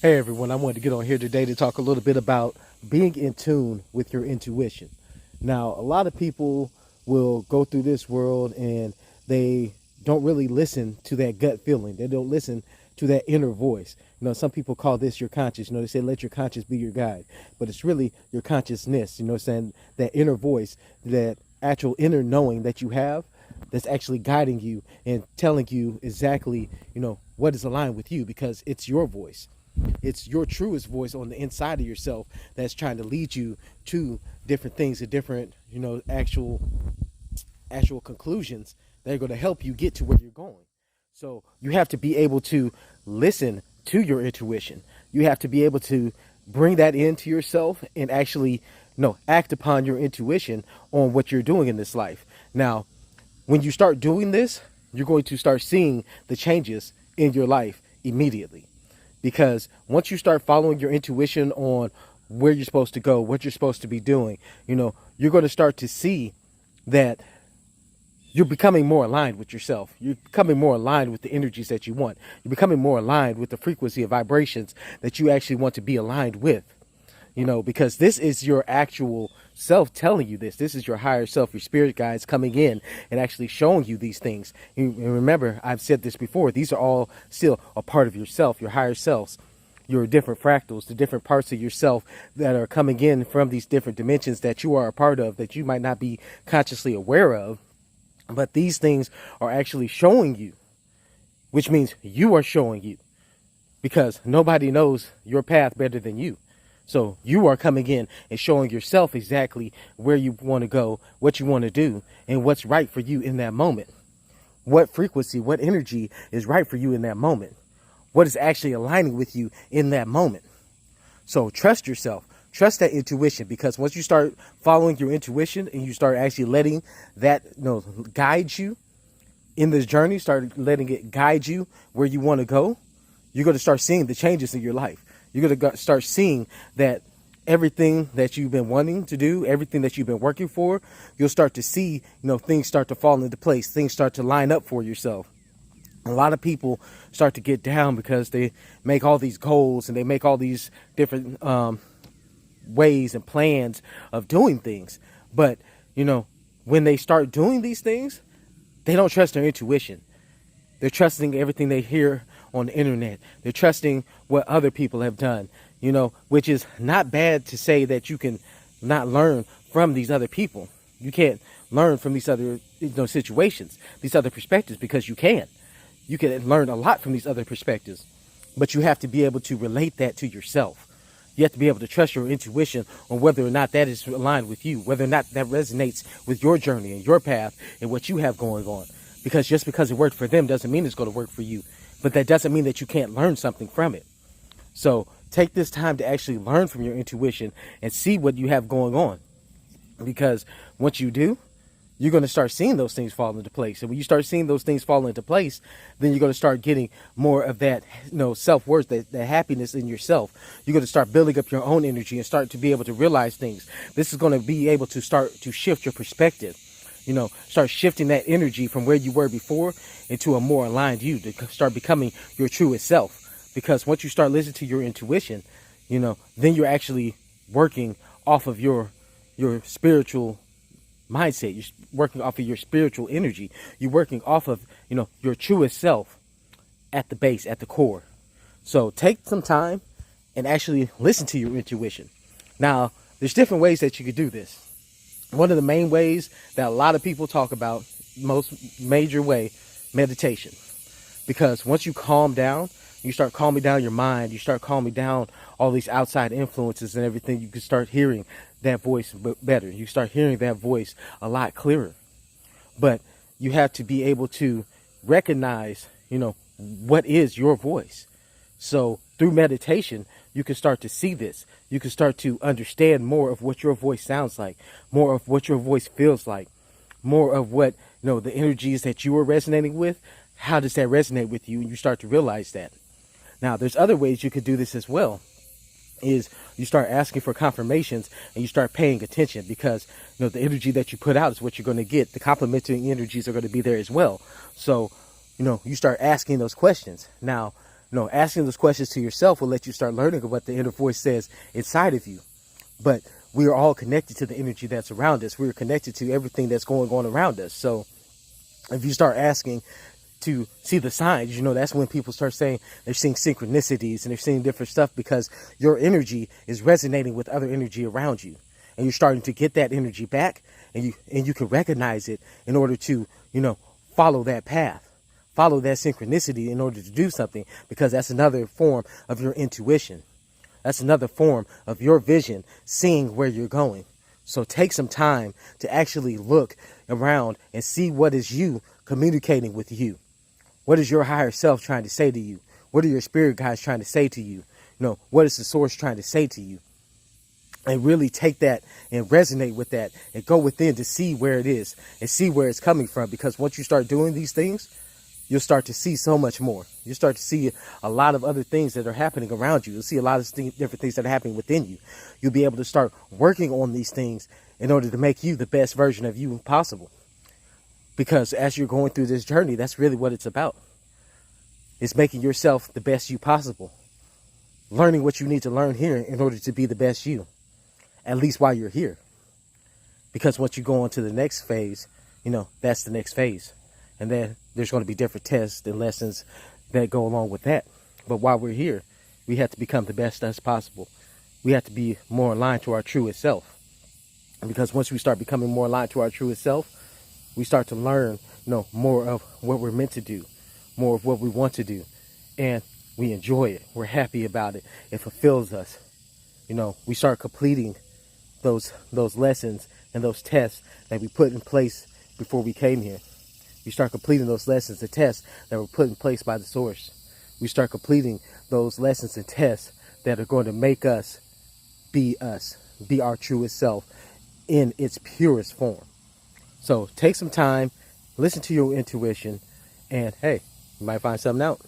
Hey everyone, I wanted to get on here today to talk a little bit about being in tune with your intuition. Now, a lot of people will go through this world and they don't really listen to that gut feeling. They don't listen to that inner voice. Some people call this your conscious. They say let your conscious be your guide, but it's really your consciousness, saying that inner voice, that actual inner knowing that you have that's actually guiding you and telling you exactly, what is aligned with you because it's your voice. It's your truest voice on the inside of yourself that's trying to lead you to different things and different, actual conclusions that are going to help you get to where you're going. So you have to be able to listen to your intuition. You have to be able to bring that into yourself and actually, act upon your intuition on what you're doing in this life. Now, when you start doing this, you're going to start seeing the changes in your life immediately. Because once you start following your intuition on where you're supposed to go, what you're supposed to be doing, you're going to start to see that you're becoming more aligned with yourself. You're becoming more aligned with the energies that you want. You're becoming more aligned with the frequency of vibrations that you actually want to be aligned with. Because this is your actual self telling you this. This is your higher self, your spirit guides coming in and actually showing you these things. And remember, I've said this before, these are all still a part of yourself, your higher selves, your different fractals, the different parts of yourself that are coming in from these different dimensions that you are a part of that you might not be consciously aware of. But these things are actually showing you, which means you are showing you, because nobody knows your path better than you. So you are coming in and showing yourself exactly where you want to go, what you want to do, and what's right for you in that moment. What frequency, what energy is right for you in that moment. What is actually aligning with you in that moment. So trust yourself. Trust that intuition, because once you start following your intuition and you start actually letting that guide you in this journey, start letting it guide you where you want to go, you're going to start seeing the changes in your life. You're going to start seeing that everything that you've been wanting to do, everything that you've been working for, you'll start to see, things start to fall into place. Things start to line up for yourself. A lot of people start to get down because they make all these goals and they make all these different ways and plans of doing things. But, when they start doing these things, they don't trust their intuition. They're trusting everything they hear on the internet. They're trusting what other people have done, which is not bad to say that you can not learn from these other people. You can't learn from these other situations, these other perspectives, because you can. You can learn a lot from these other perspectives, but you have to be able to relate that to yourself. You have to be able to trust your intuition on whether or not that is aligned with you, whether or not that resonates with your journey and your path and what you have going on. Because just because it worked for them doesn't mean it's going to work for you. But that doesn't mean that you can't learn something from it. So take this time to actually learn from your intuition and see what you have going on. Because once you do, you're going to start seeing those things fall into place. And when you start seeing those things fall into place, then you're going to start getting more of that, self-worth, that happiness in yourself. You're going to start building up your own energy and start to be able to realize things. This is going to be able to start to shift your perspective. Start shifting that energy from where you were before into a more aligned you, to start becoming your truest self. Because once you start listening to your intuition, then you're actually working off of your spiritual mindset. You're working off of your spiritual energy. You're working off of, your truest self at the base, at the core. So take some time and actually listen to your intuition. Now, there's different ways that you could do this. One of the main ways that a lot of people talk about, most major way, meditation. Because once you calm down, you start calming down your mind, you start calming down all these outside influences and everything, you can start hearing that voice better. You start hearing that voice a lot clearer. But you have to be able to recognize, what is your voice. So through meditation, you can start to see this. You can start to understand more of what your voice sounds like, more of what your voice feels like, more of what, the energies that you are resonating with. How does that resonate with you? And you start to realize that. Now, there's other ways you could do this as well. Is you start asking for confirmations and you start paying attention, because the energy that you put out is what you're going to get. The complementing energies are going to be there as well. So you start asking those questions. Now, No, asking those questions to yourself will let you start learning what the inner voice says inside of you. But we are all connected to the energy that's around us. We're connected to everything that's going on around us. So if you start asking to see the signs, that's when people start saying they're seeing synchronicities and they're seeing different stuff, because your energy is resonating with other energy around you. And you're starting to get that energy back, and you can recognize it in order to, follow that path. Follow that synchronicity in order to do something, because that's another form of your intuition. That's another form of your vision, seeing where you're going. So take some time to actually look around and see what is you communicating with you. What is your higher self trying to say to you? What are your spirit guides trying to say to you? What is the source trying to say to you? And really take that and resonate with that and go within to see where it is and see where it's coming from. Because once you start doing these things, you'll start to see so much more. You'll start to see a lot of other things that are happening around you. You'll see a lot of different things that are happening within you. You'll be able to start working on these things in order to make you the best version of you possible. Because as you're going through this journey, that's really what it's about. It's making yourself the best you possible. Learning what you need to learn here in order to be the best you. At least while you're here. Because once you go on to the next phase, that's the next phase. And then there's going to be different tests and lessons that go along with that. But while we're here, we have to become the best us possible. We have to be more aligned to our truest self. And because once we start becoming more aligned to our truest self, we start to learn, more of what we're meant to do, more of what we want to do. And we enjoy it. We're happy about it. It fulfills us. We start completing those lessons and those tests that we put in place before we came here. We start completing those lessons and tests that were put in place by the source. We start completing those lessons and tests that are going to make us, be our truest self in its purest form. So take some time, listen to your intuition, and hey, you might find something out.